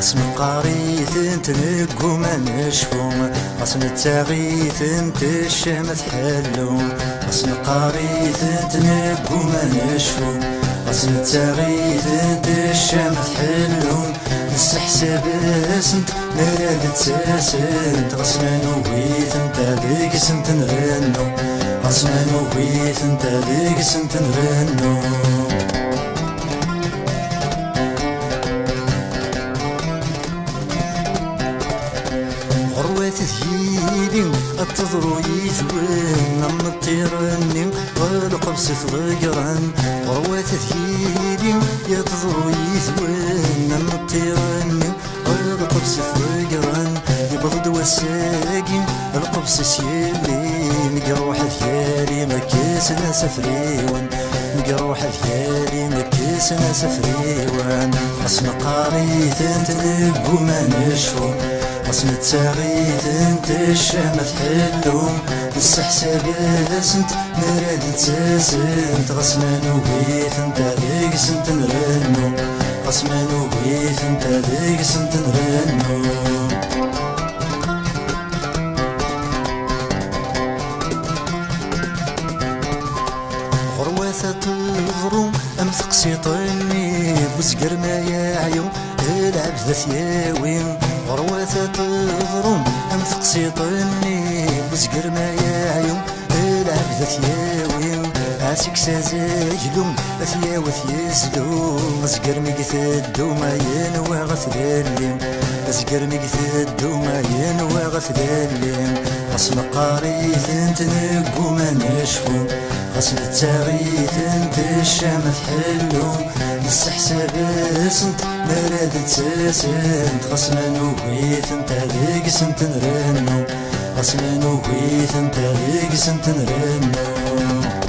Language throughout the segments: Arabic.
غصن قاريث تنقو ما نشفو غصن التاغيث تشم تحلو غصن قاريث تنقو ما نشفو غصن التاغيث تشم تحلو نستحسب اسنت نراد تساسنت غصن نويث انت ذيك سنت نرنو غصن نويث انت ذيك سنت نرنو تثييلي التضرو يثوين نم الطيراني والقبس ثغيران غروة تثييلي يتضرو يثوين نم الطيراني والقبس ثغيران يبغض وساقي القبس سيالي مقروح ثيالي مكيسنا سفريوان مقروح ثيالي مكيسنا سفريوان غصن قاريث تنقو ما نشفو غصن التاغيث انت الشام تحلو نستحسب اسنت نراد تساسنت غصن نويث انت ذيك سنت نرنو غصن نويث انت ذيك سنت نرنو غروة تضرو ام تقسيطني بزقر ما يعيو العب ذا ثياوي غروة تضرم أم تقسيطني بزقر ما يعيو العب ذا ثياوي عاسك سازاجلو ثياوي ثيزلو زقر مقثدو ما ينوى غثلالي زقر مقثدو ما ينوى غثلالي غصن قاريث تنقو ما نشفو غصن التاغيث انت الشام تحلو نستحسب اسنت مراد تساسنت غصن نويث انت ذيك سنت نرنو غصن نويث انت ذيك سنت نرنو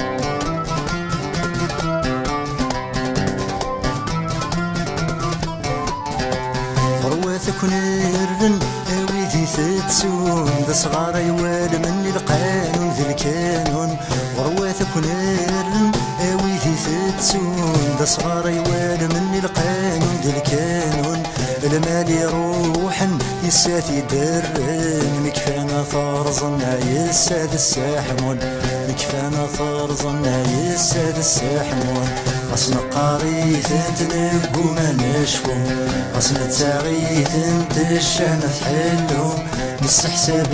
كنرن اويدي ثتسون ذا صغار يوال من القانون ذي الكانون غروات كنرن اويدي ثتسون ذا صغار يوال من القانون ذي الكانون المال يروحن يساتي درن مكفانا ثارزنا يساد الساحمون مكفانا ثارزنا يساد الساحمون غصن قاريث تنقو ما نشفو غصن التاغيث انت الشام تحلو نستحسب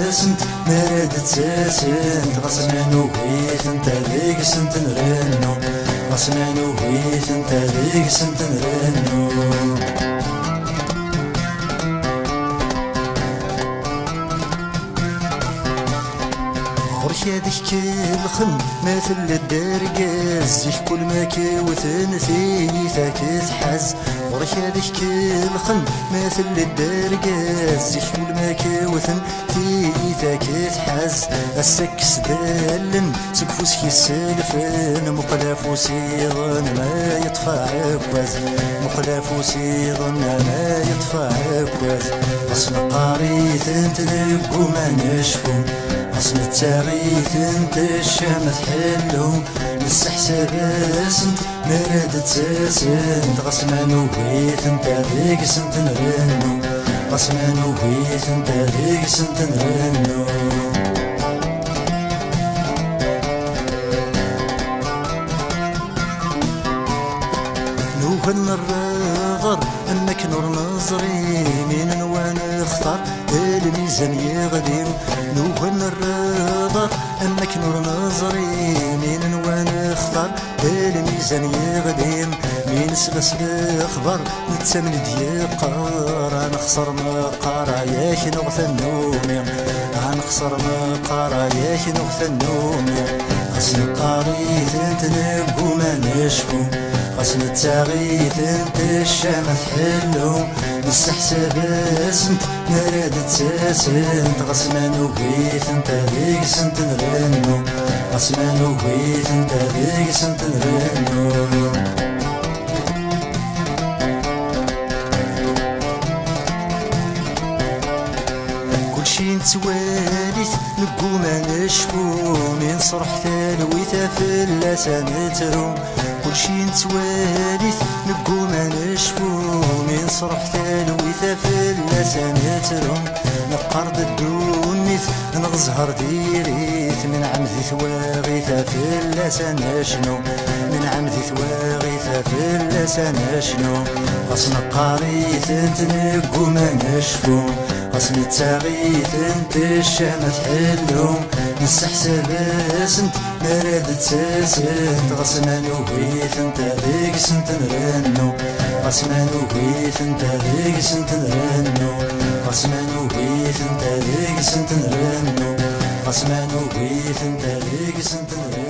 اسنت مراد تساسنت غصن نويث انت ذيك سنت نرنو غصن نويث انت ذيك سنت نرنو هذيك الخن مثل الدرقاز في كل ما كيوثن ثيثاك تحز ورك هذيك الخن مثل الدرقاز في كل ما كيوثن ثيثاك تحز السكس دالن سكفوس كيسلفن مقلاف وسيضن ما يطفى عكواز مقلاف وسيضن ما يطفى عكواز غصن قاريث تنقو ما نشفو غصن التاغيث انت الشام تحلو نستحسب اسنت مراد تساسنت غصن نويث انت ذيك سنت نرنو غصن نويث انت ذيك سنت نرنو نوهن الرغر انك نور نظري من وانا اختار الميزان يغدم نوهن الرضا انك نور نظري من وانا اختار الميزان يغدم من سلس الاخبار نتسمن ديقار نخسر مقار ياك نغث النوم نخسر مقار ياك نغث النوم غصن قاريث تنقو ما نشفو غصن التاغيث انت الشام تحلو نستحسب اسنت مراد تساسنت غصن نويث انت ذيك سنت نرنو غصن نويث انت ذيك سنت نرنو كلشي نتواليت نقوم نشفو من صرح تلويثة في اللسان كل شي نتواليث نقوم نشفو من صرح تلويثة في اللسان نقرض الدونيث نغزهر ديريث من عمدي ثواغيثة في اللسان شنو من عمدي ثواغيثة في اللسان شنو غصن قاريث انت نقوم نشفو غصن التاغيث انت الشامة تحلو نستحسب اسنت مراد تساسنت غصن نوهيث انت ذيك سنت نرنو غصن نوهيث انت ذيك سنت نرنو غصن نوهيث انت ذيك سنت نرنو غصن نوهيث انت ذيك سنت نرنو